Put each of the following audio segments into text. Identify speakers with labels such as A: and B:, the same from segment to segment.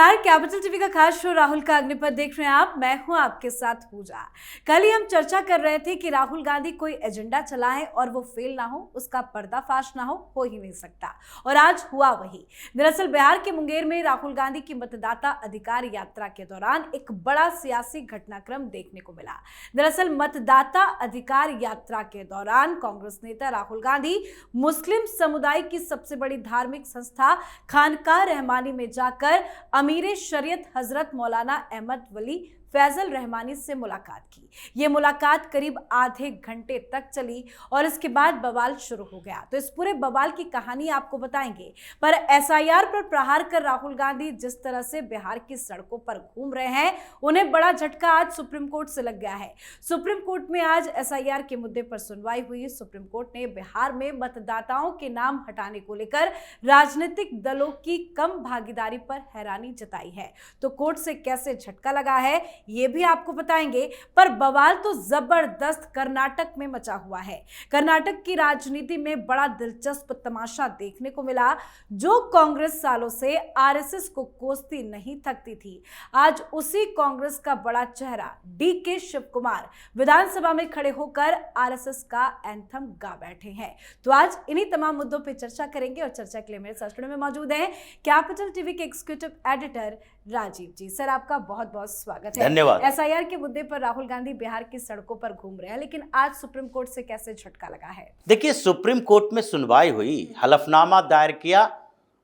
A: नमस्कार, capital TV का खास शो राहुल का अग्निपथ देख रहे हैं आप। मैं हूं आपके साथ पूजा। कल ही हम चर्चा कर रहे थे कि राहुल गांधी कोई एजेंडा चलाएं और वो फेल ना हो, उसका पर्दाफाश ना हो ही नहीं सकता। और आज हुआ वही। दरअसल बिहार के मुंगेर में राहुल गांधी की मतदाता अधिकार यात्रा के दौरान एक बड़ा सियासी घटनाक्रम देखने को मिला। दरअसल मतदाता अधिकार यात्रा के दौरान कांग्रेस नेता राहुल गांधी मुस्लिम समुदाय की सबसे बड़ी धार्मिक संस्था खानकाह रहमानी में जाकर अमीर शरीयत हजरत मौलाना अहमद वली फैजल रहमानी से मुलाकात की। यह मुलाकात करीब आधे घंटे तक चली और इसके बाद बवाल शुरू हो गया। तो इस पूरे बवाल की कहानी आपको बताएंगे। पर एसआईआर पर प्रहार कर राहुल गांधी जिस तरह से बिहार की सड़कों पर घूम रहे हैं, उन्हें बड़ा झटका आज सुप्रीम कोर्ट से लग गया है। सुप्रीम कोर्ट में आज एसआईआर के मुद्दे पर सुनवाई हुई। सुप्रीम कोर्ट ने बिहार में मतदाताओं के नाम हटाने को लेकर राजनीतिक दलों की कम भागीदारी पर हैरानी जताई है। तो कोर्ट से कैसे झटका लगा है ये भी आपको बताएंगे। पर बवाल तो जबरदस्त कर्नाटक में मचा हुआ है। कर्नाटक की राजनीति में बड़ा दिलचस्प तमाशा देखने को मिला। जो कांग्रेस सालों से आरएसएस को कोसती नहीं थकती थी, आज उसी कांग्रेस का बड़ा चेहरा डीके शिव कुमार विधानसभा में खड़े होकर आरएसएस का एंथम गा बैठे हैं। तो आज इन्हीं तमाम मुद्दों पर चर्चा करेंगे और चर्चा के लिए मेरे साथ में मौजूद हैं कैपिटल टीवी के एग्जीक्यूटिव एडिटर राजीव जी। सर, आपका बहुत बहुत स्वागत है।
B: धन्यवाद।
A: एसआईआर के मुद्दे पर राहुल गांधी बिहार की सड़कों पर घूम रहे हैं, लेकिन आज सुप्रीम कोर्ट से कैसे झटका लगा है?
B: देखिए, सुप्रीम कोर्ट में सुनवाई हुई, हलफनामा दायर किया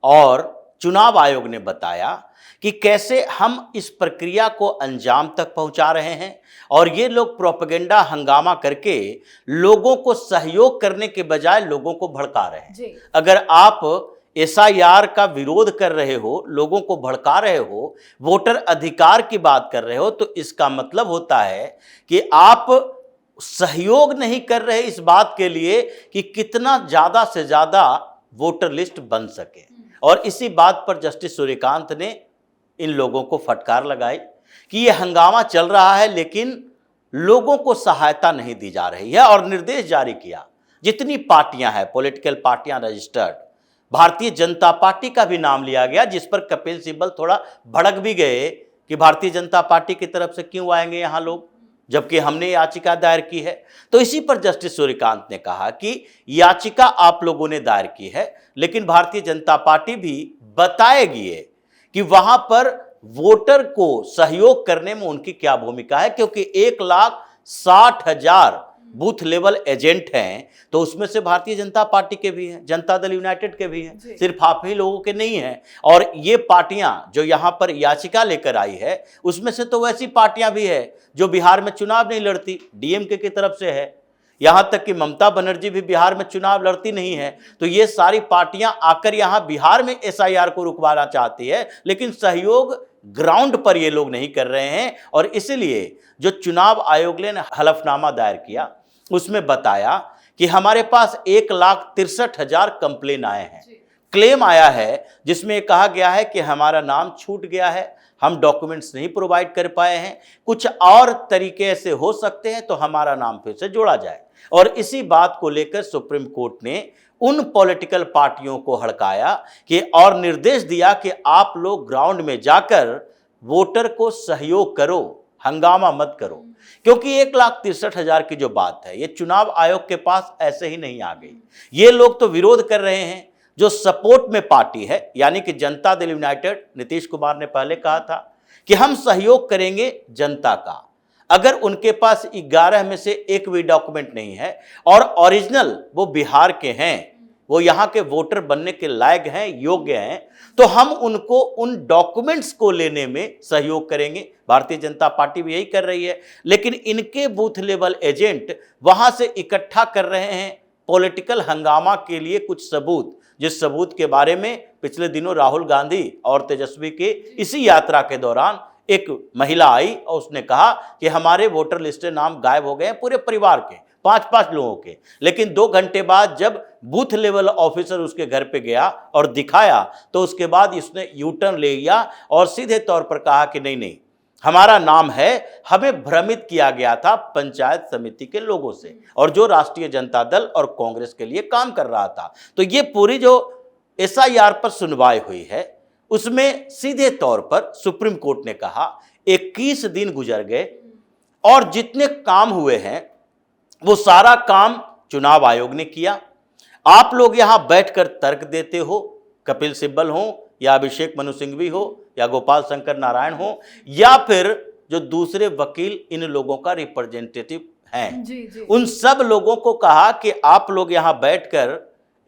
B: और चुनाव आयोग ने बताया कि कैसे हम इस प्रक्रिया को अंजाम तक पहुंचा रहे हैं और ये लोग प्रोपेगेंडा हंगामा करके लोगों को सहयोग करने के बजाय लोगों को भड़का रहे हैं। अगर आप एसआईआर का विरोध कर रहे हो, लोगों को भड़का रहे हो, वोटर अधिकार की बात कर रहे हो, तो इसका मतलब होता है कि आप सहयोग नहीं कर रहे इस बात के लिए कि कितना ज्यादा से ज्यादा वोटर लिस्ट बन सके। और इसी बात पर जस्टिस सूर्यकांत ने इन लोगों को फटकार लगाई कि यह हंगामा चल रहा है लेकिन लोगों को सहायता नहीं दी जा रही है, और निर्देश जारी किया जितनी पार्टियां हैं, पॉलिटिकल पार्टियां रजिस्टर्ड, भारतीय जनता पार्टी का भी नाम लिया गया, जिस पर कपिल सिब्बल थोड़ा भड़क भी गए कि भारतीय जनता पार्टी की तरफ से क्यों आएंगे यहाँ लोग, जबकि हमने याचिका दायर की है। तो इसी पर जस्टिस सूर्यकांत ने कहा कि याचिका आप लोगों ने दायर की है, लेकिन भारतीय जनता पार्टी भी बताएगी कि वहां पर वोटर को सहयोग करने में उनकी क्या भूमिका है, क्योंकि 1,60,000 बूथ लेवल एजेंट हैं, तो उसमें से भारतीय जनता पार्टी के भी हैं, जनता दल यूनाइटेड के भी हैं, सिर्फ आप ही लोगों के नहीं हैं। और ये पार्टियां जो यहां पर याचिका लेकर आई है, उसमें से तो वैसी पार्टियां भी है जो बिहार में चुनाव नहीं लड़ती, डीएमके की तरफ से है, यहां तक कि ममता बनर्जी भी बिहार में चुनाव लड़ती नहीं है। तो ये सारी पार्टियां आकर यहां बिहार में एसआईआर को रुकवाना चाहती है, लेकिन सहयोग ग्राउंड पर ये लोग नहीं कर रहे हैं। और इसलिए जो चुनाव आयोग ने हलफनामा दायर किया, उसमें बताया कि हमारे पास 1,63,000 कंप्लेन आए हैं, क्लेम आया है, जिसमें कहा गया है कि हमारा नाम छूट गया है, हम डॉक्यूमेंट्स नहीं प्रोवाइड कर पाए हैं, कुछ और तरीके से हो सकते हैं तो हमारा नाम फिर से जोड़ा जाए। और इसी बात को लेकर सुप्रीम कोर्ट ने उन पॉलिटिकल पार्टियों को हड़काया कि और निर्देश दिया कि आप लोग ग्राउंड में जाकर वोटर को सहयोग करो, हंगामा मत करो। क्योंकि 1,63,000 की जो बात है, ये चुनाव आयोग के पास ऐसे ही नहीं आ गई। ये लोग तो विरोध कर रहे हैं जो सपोर्ट में पार्टी है, यानी कि जनता दल यूनाइटेड। नीतीश कुमार ने पहले कहा था कि हम सहयोग करेंगे जनता का। अगर उनके पास 11 में से एक भी डॉक्यूमेंट नहीं है और ओरिजिनल वो बिहार के हैं, वो यहाँ के वोटर बनने के लायक हैं, योग्य हैं, तो हम उनको उन डॉक्यूमेंट्स को लेने में सहयोग करेंगे। भारतीय जनता पार्टी भी यही कर रही है, लेकिन इनके बूथ लेवल एजेंट वहां से इकट्ठा कर रहे हैं पॉलिटिकल हंगामा के लिए कुछ सबूत, जिस सबूत के बारे में पिछले दिनों राहुल गांधी और तेजस्वी के इसी यात्रा के दौरान एक महिला आई और उसने कहा कि हमारे वोटर लिस्ट से नाम गायब हो गए हैं, पूरे परिवार के 5-5 लोगों के। लेकिन 2 घंटे बाद जब बूथ लेवल ऑफिसर उसके घर पे गया और दिखाया, तो उसके बाद इसने यू टर्न ले लिया और सीधे तौर पर कहा कि नहीं नहीं, हमारा नाम है, हमें भ्रमित किया गया था पंचायत समिति के लोगों से, और जो राष्ट्रीय जनता दल और कांग्रेस के लिए काम कर रहा था। तो ये पूरी जो एसआईआर पर सुनवाई हुई है, उसमें सीधे तौर पर सुप्रीम कोर्ट ने कहा 21 दिन गुजर गए और जितने काम हुए हैं वो सारा काम चुनाव आयोग ने किया। आप लोग यहां बैठकर तर्क देते हो, कपिल सिब्बल हो या अभिषेक मनु सिंघवी हो या गोपाल शंकर नारायण हो या फिर जो दूसरे वकील इन लोगों का रिप्रेजेंटेटिव हैं,
A: जी।
B: उन सब लोगों को कहा कि आप लोग यहां बैठकर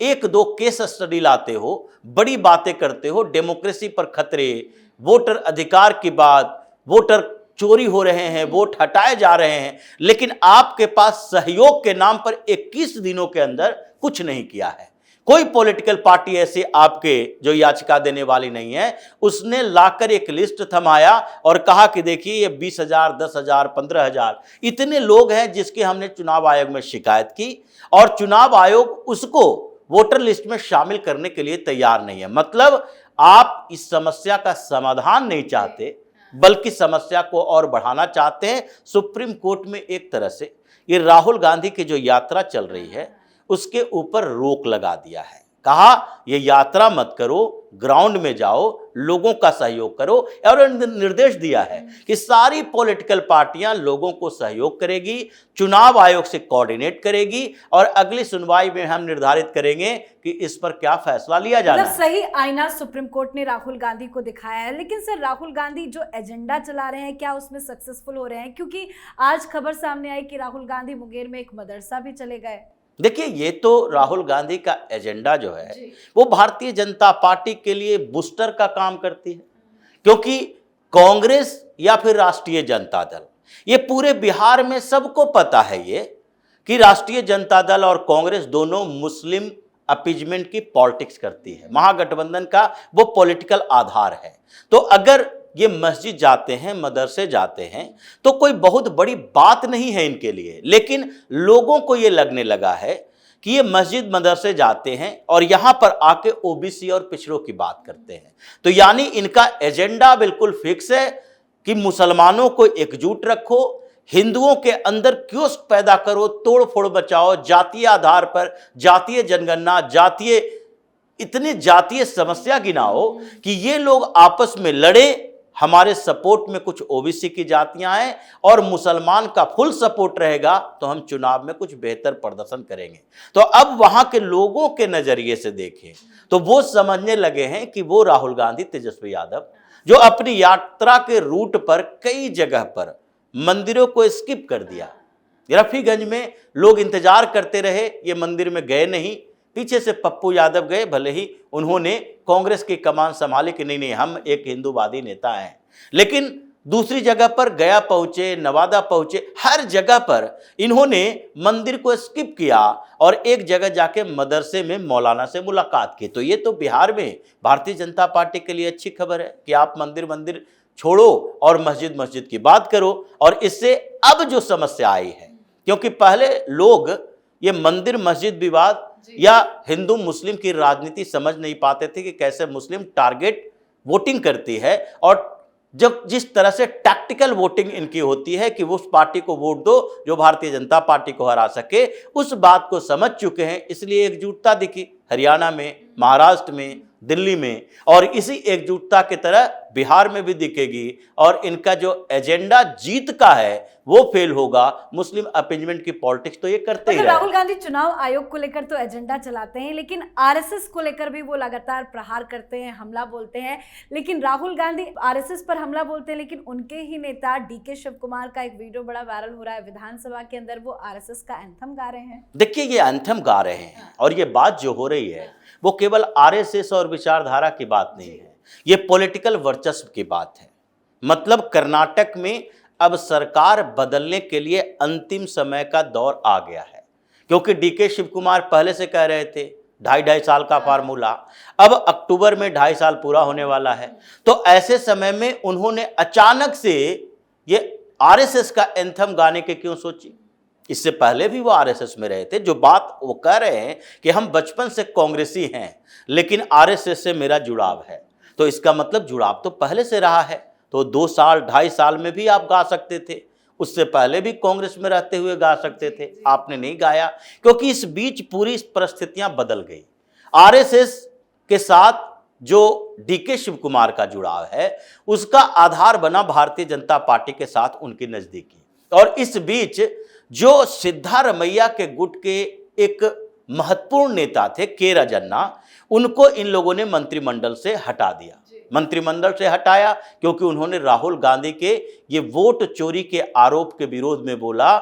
B: एक दो केस स्टडी लाते हो, बड़ी बातें करते हो, डेमोक्रेसी पर खतरे, वोटर अधिकार की बात, वोटर चोरी हो रहे हैं, वोट हटाए जा रहे हैं, लेकिन आपके पास सहयोग के नाम पर 21 दिनों के अंदर कुछ नहीं किया है। कोई पॉलिटिकल पार्टी ऐसी आपके जो याचिका देने वाली नहीं है, उसने लाकर एक लिस्ट थमाया और कहा कि देखिए ये 20,000, 10,000, 15,000 इतने लोग हैं जिसकी हमने चुनाव आयोग में शिकायत की और चुनाव आयोग उसको वोटर लिस्ट में शामिल करने के लिए तैयार नहीं है। मतलब आप इस समस्या का समाधान नहीं चाहते बल्कि समस्या को और बढ़ाना चाहते हैं। सुप्रीम कोर्ट में एक तरह से ये राहुल गांधी की जो यात्रा चल रही है उसके ऊपर रोक लगा दिया है। कहा ये यात्रा मत करो, ग्राउंड में जाओ, लोगों का सहयोग करो, और निर्देश दिया है कि सारी पॉलिटिकल पार्टियां लोगों को सहयोग करेगी, चुनाव आयोग से कोऑर्डिनेट करेगी और अगली सुनवाई में हम निर्धारित करेंगे कि इस पर क्या फैसला लिया जाना है।
A: सही आईना सुप्रीम कोर्ट ने राहुल गांधी को दिखाया है, लेकिन सर राहुल गांधी जो एजेंडा चला रहे हैं क्या उसमें सक्सेसफुल हो रहे हैं? क्योंकि आज खबर सामने आई कि राहुल गांधी मुंगेर में एक मदरसा भी चले गए।
B: देखिए ये तो राहुल गांधी का एजेंडा जो है वो भारतीय जनता पार्टी के लिए बूस्टर का काम करती है, क्योंकि कांग्रेस या फिर राष्ट्रीय जनता दल, ये पूरे बिहार में सबको पता है ये कि राष्ट्रीय जनता दल और कांग्रेस दोनों मुस्लिम अपीजमेंट की पॉलिटिक्स करती है। महागठबंधन का वो पॉलिटिकल आधार है। तो अगर ये मस्जिद जाते हैं, मदरसे जाते हैं तो कोई बहुत बड़ी बात नहीं है इनके लिए, लेकिन लोगों को ये लगने लगा है कि ये मस्जिद मदरसे जाते हैं और यहां पर आके ओबीसी और पिछड़ों की बात करते हैं। तो यानी इनका एजेंडा बिल्कुल फिक्स है कि मुसलमानों को एकजुट रखो, हिंदुओं के अंदर क्योस्क पैदा करो, तोड़ फोड़ बचाओ, जातीय आधार पर जातीय जनगणना, इतनी जातीय समस्या गिनाओ कि ये लोग आपस में लड़े। हमारे सपोर्ट में कुछ ओबीसी की जातियां हैं और मुसलमान का फुल सपोर्ट रहेगा तो हम चुनाव में कुछ बेहतर प्रदर्शन करेंगे। तो अब वहां के लोगों के नजरिए से देखें तो वो समझने लगे हैं कि वो राहुल गांधी, तेजस्वी यादव जो अपनी यात्रा के रूट पर कई जगह पर मंदिरों को स्किप कर दिया। रफीगंज में लोग इंतजार करते रहे, ये मंदिर में गए नहीं, पीछे से पप्पू यादव गए, भले ही उन्होंने कांग्रेस की कमान संभाली कि नहीं हम एक हिंदूवादी नेता हैं, लेकिन दूसरी जगह पर गया पहुंचे, नवादा पहुंचे, हर जगह पर इन्होंने मंदिर को स्किप किया और एक जगह जाके मदरसे में मौलाना से मुलाकात की। तो ये तो बिहार में भारतीय जनता पार्टी के लिए अच्छी खबर है कि आप मंदिर छोड़ो और मस्जिद की बात करो। और इससे अब जो समस्या आई है, क्योंकि पहले लोग ये मंदिर मस्जिद विवाद या हिंदू मुस्लिम की राजनीति समझ नहीं पाते थे कि कैसे मुस्लिम टारगेट वोटिंग करती है और जब जिस तरह से टैक्टिकल वोटिंग इनकी होती है कि वो उस पार्टी को वोट दो जो भारतीय जनता पार्टी को हरा सके, उस बात को समझ चुके हैं। इसलिए एकजुटता दिखी हरियाणा में, महाराष्ट्र में, दिल्ली में, और इसी एकजुटता की तरह बिहार में भी दिखेगी। और इनका जो एजेंडा जीत का है वो फेल होगा। मुस्लिम अपीजमेंट की पॉलिटिक्स तो ये करते ही।
A: राहुल गांधी चुनाव आयोग को लेकर तो एजेंडा चलाते हैं, लेकिन आरएसएस को लेकर भी वो लगातार प्रहार करते हैं, हमला बोलते हैं। लेकिन राहुल गांधी आरएसएस पर हमला बोलते हैं, लेकिन उनके ही नेता डीके शिव कुमार का एक वीडियो बड़ा वायरल हो रहा है विधानसभा के अंदर, वो आरएसएस का एंथम गा रहे हैं।
B: देखिए ये एंथम गा रहे हैं और ये बात जो हो रही है वो केवल आरएसएस और विचारधारा की बात नहीं है, ये पॉलिटिकल वर्चस्व की बात है। मतलब कर्नाटक में अब सरकार बदलने के लिए अंतिम समय का दौर आ गया है, क्योंकि डीके शिव कुमार पहले से कह रहे थे 2.5 साल का फार्मूला, अब अक्टूबर में 2.5 साल पूरा होने वाला है। तो ऐसे समय में उन्होंने अचानक से ये आरएसएस का एंथम गाने के क्यों सोची? इससे पहले भी वो आरएसएस में रहे थे। जो बात वो कह रहे हैं कि हम बचपन से कांग्रेसी हैं लेकिन आरएसएस से मेरा जुड़ाव है, तो इसका मतलब जुड़ाव तो पहले से रहा है। तो 2 साल 2.5 साल में भी आप गा सकते थे, उससे पहले भी कांग्रेस में रहते हुए गा सकते थे, आपने नहीं गाया क्योंकि इस बीच पूरी परिस्थितियां बदल गई। आरएसएस के साथ जो डीके शिव कुमार का जुड़ाव है उसका आधार बना भारतीय जनता पार्टी के साथ उनकी नजदीकी। और इस बीच जो सिद्धारमैया के गुट के एक महत्वपूर्ण नेता थे के राजन्ना, उनको इन लोगों ने मंत्रिमंडल से हटा दिया। मंत्रिमंडल से हटाया क्योंकि उन्होंने राहुल गांधी के ये वोट चोरी के आरोप के विरोध में बोला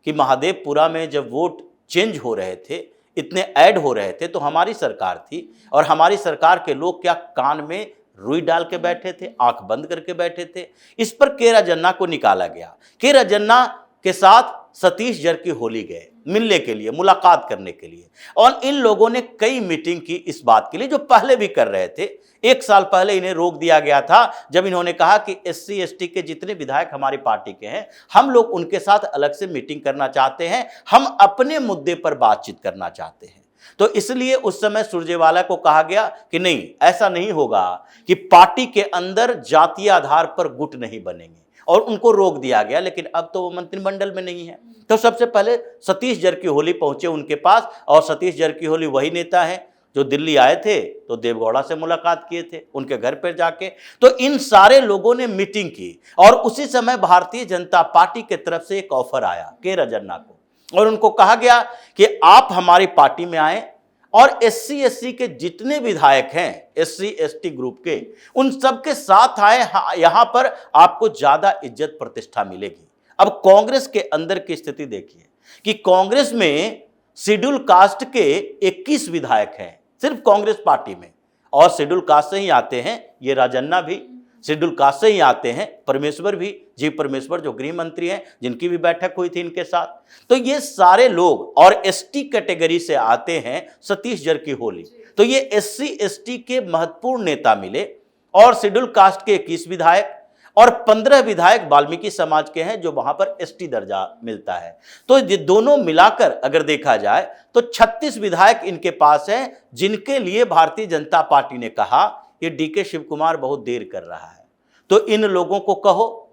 B: कि महादेवपुरा में जब वोट चेंज हो रहे थे, इतने ऐड हो रहे थे, तो हमारी सरकार थी और हमारी सरकार के लोग क्या कान में रुई डाल के बैठे थे, आंख बंद करके बैठे थे। इस पर के राजन्ना को निकाला गया। के राजन्ना के साथ सतीश जरकीहोली गए मिलने के लिए, मुलाकात करने के लिए, और इन लोगों ने कई मीटिंग की इस बात के लिए, जो पहले भी कर रहे थे। 1 साल पहले इन्हें रोक दिया गया था जब इन्होंने कहा कि SC ST के जितने विधायक हमारी पार्टी के हैं, हम लोग उनके साथ अलग से मीटिंग करना चाहते हैं, हम अपने मुद्दे पर बातचीत करना चाहते हैं। तो इसलिए उस समय सुरजेवाला को कहा गया कि नहीं, ऐसा नहीं होगा कि पार्टी के अंदर जातीय आधार पर गुट नहीं बनेंगे, और उनको रोक दिया गया। लेकिन अब तो वो मंत्रिमंडल में नहीं है। तो सबसे पहले सतीश जरकीहोली पहुंचे उनके पास, और सतीश जरकीहोली वही नेता है जो दिल्ली आए थे तो देवगौड़ा से मुलाकात किए थे उनके घर पर जाके। तो इन सारे लोगों ने मीटिंग की, और उसी समय भारतीय जनता पार्टी की तरफ से एक ऑफर आया के राजन्ना को, और उनको कहा गया कि आप हमारी पार्टी में आए और SC SC के जितने विधायक हैं, SC ST ग्रुप के, उन सबके साथ आए, यहां पर आपको ज्यादा इज्जत प्रतिष्ठा मिलेगी। अब कांग्रेस के अंदर की स्थिति देखिए कि कांग्रेस में शेड्यूल कास्ट के 21 विधायक हैं सिर्फ कांग्रेस पार्टी में, और शेड्यूल कास्ट से ही आते हैं ये राजन्ना भी, शेड्यूल कास्ट से ही आते हैं परमेश्वर भी, जी परमेश्वर जो गृह मंत्री हैं, जिनकी भी बैठक हुई थी इनके साथ। तो ये सारे लोग, और ST कैटेगरी से आते हैं सतीश जरकीहोली। तो ये SC ST के महत्वपूर्ण नेता मिले, और शेड्यूल कास्ट के 21 विधायक और 15 विधायक वाल्मीकि समाज के हैं जो वहां पर ST दर्जा मिलता है। तो ये दोनों मिलाकर अगर देखा जाए तो 36 विधायक इनके पास हैं, जिनके लिए भारतीय जनता पार्टी ने कहा ये डीके शिव कुमार बहुत देर कर रहा है। तो इन लोगों को कहो,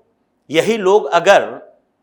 B: यही लोग अगर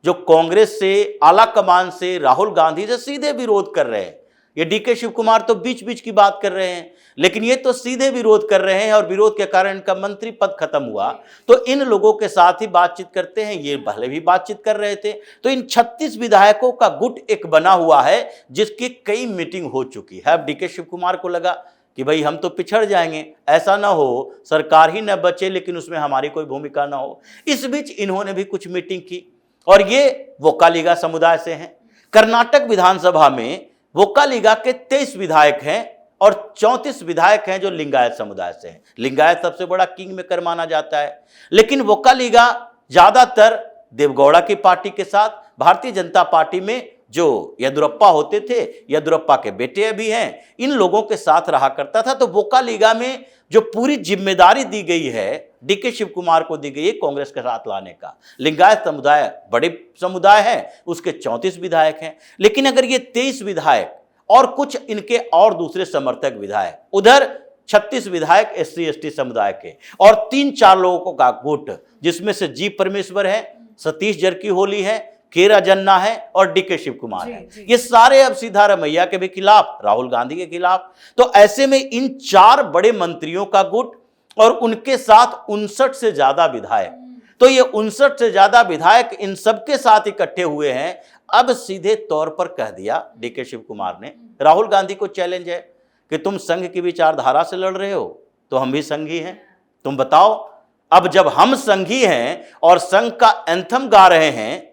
B: जो कांग्रेस से, आला कमान से, राहुल गांधी से सीधे विरोध कर रहे हैं, ये डीके शिव कुमार तो बीच बीच की बात कर रहे हैं, लेकिन ये तो सीधे विरोध कर रहे हैं, और विरोध के कारण इनका मंत्री पद खत्म हुआ। तो इन लोगों के साथ ही बातचीत करते हैं, ये पहले भी बातचीत कर रहे थे। तो इन 36 विधायकों का गुट एक बना हुआ है, जिसकी कई मीटिंग हो चुकी है। अब डीके शिव कुमार को लगा कि भाई हम तो पिछड़ जाएंगे, ऐसा ना हो सरकार ही न बचे लेकिन उसमें हमारी कोई भूमिका ना हो। इस बीच इन्होंने भी कुछ मीटिंग की, और ये वोक्कालिगा समुदाय से हैं। कर्नाटक विधानसभा में वोक्कालिगा के 23 विधायक हैं, और 34 विधायक हैं जो लिंगायत समुदाय से हैं। लिंगायत सबसे बड़ा किंग मेकर माना जाता है, लेकिन वोक्कालिगा ज्यादातर देवगौड़ा की पार्टी के साथ, भारतीय जनता पार्टी में जो येदुरप्पा होते थे, येदुरप्पा के बेटे भी हैं, इन लोगों के साथ रहा करता था। तो वोक्कालिगा में जो पूरी जिम्मेदारी दी गई है डीके शिव कुमार को दी गई है कांग्रेस के साथ लाने का। लिंगायत समुदाय बड़े समुदाय है, उसके 34 विधायक हैं, लेकिन अगर ये 23 विधायक और कुछ इनके और दूसरे समर्थक विधायक, उधर 36 विधायक SC ST समुदाय के, और 3-4 लोगों का गुट, जिसमें से जी परमेश्वर है, सतीश जरकीहोली है, के राजन्ना है और डीके शिव कुमार है, ये सारे अब सिद्धारमैया के भी खिलाफ, राहुल गांधी के खिलाफ। तो ऐसे में इन 4 बड़े मंत्रियों का गुट और उनके साथ 59 से ज्यादा विधायक, तो ये 59 से ज्यादा विधायक इन सबके साथ इकट्ठे हुए हैं। अब सीधे तौर पर कह दिया डीके शिव कुमार ने, राहुल गांधी को चैलेंज है कि तुम संघ की विचारधारा से लड़ रहे हो, तो हम भी संघी हैं, तुम बताओ। अब जब हम संघी हैं और संघ का एंथम गा रहे हैं,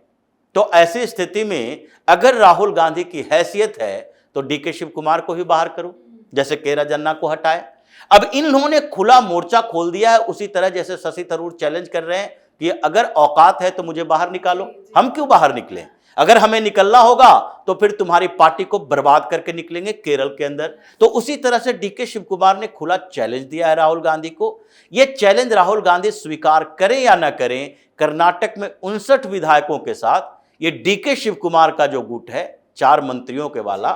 B: तो ऐसी स्थिति में अगर राहुल गांधी की हैसियत है तो डीके शिव कुमार को ही बाहर करो, जैसे के राजन्ना को हटाए। अब इन्होंने खुला मोर्चा खोल दिया है, उसी तरह जैसे शशि थरूर चैलेंज कर रहे हैं कि अगर औकात है तो मुझे बाहर निकालो। हम क्यों बाहर निकले? अगर हमें निकलना होगा तो फिर तुम्हारी पार्टी को बर्बाद करके निकलेंगे केरल के अंदर। तो उसी तरह से डीके शिव कुमार ने खुला चैलेंज दिया है राहुल गांधी को। यह चैलेंज राहुल गांधी स्वीकार करें या ना करें, कर्नाटक में 59 विधायकों के साथ ये डीके शिव कुमार का जो गुट है, 4 मंत्रियों के वाला,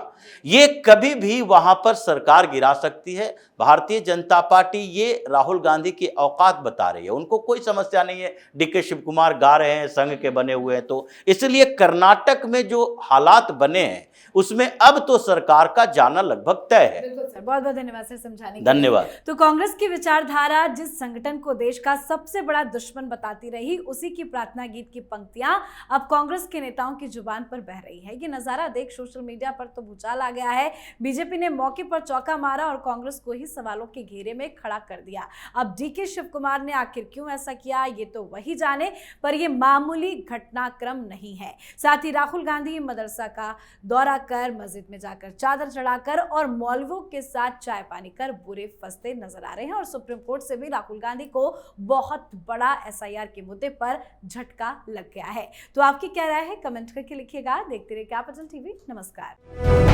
B: ये कभी भी वहां पर सरकार गिरा सकती है। भारतीय जनता पार्टी ये राहुल गांधी की औकात बता रही है, उनको कोई समस्या नहीं है, डीके शिव कुमार गा रहे हैं, संघ के बने हुए हैं। तो इसलिए कर्नाटक में जो हालात बने हैं, उसमें अब तो सरकार का जाना लगभग तय है।
A: बिल्कुल सर, बहुत बहुत धन्यवाद सर समझाने के लिए।
B: धन्यवाद।
A: तो कांग्रेस की विचारधारा जिस संगठन को देश का सबसे बड़ा दुश्मन बताती रही, उसी की प्रार्थना गीत की पंक्तियां अब कांग्रेस के नेताओं की जुबान पर बह रही है। ये नजारा देख सोशल मीडिया पर तो भूचाल आ गया है। बीजेपी ने मौके पर चौका मारा और कांग्रेस को ही सवालों के घेरे में खड़ा कर दिया। अब डीके शिव कुमार ने आखिर क्यों ऐसा किया, ये तो वही जाने, पर यह मामूली घटनाक्रम नहीं है। साथ ही राहुल गांधी मदरसा का दौरा कर, मस्जिद में जाकर चादर चढ़ाकर और मौलवियों के साथ चाय पानी कर बुरे फंसते नजर आ रहे हैं। और सुप्रीम कोर्ट से भी राहुल गांधी को बहुत बड़ा एसआईआर के मुद्दे पर झटका लग गया है। तो आपकी क्या राय है, कमेंट करके लिखिएगा। देखते रहिए कैपिटल टीवी। नमस्कार।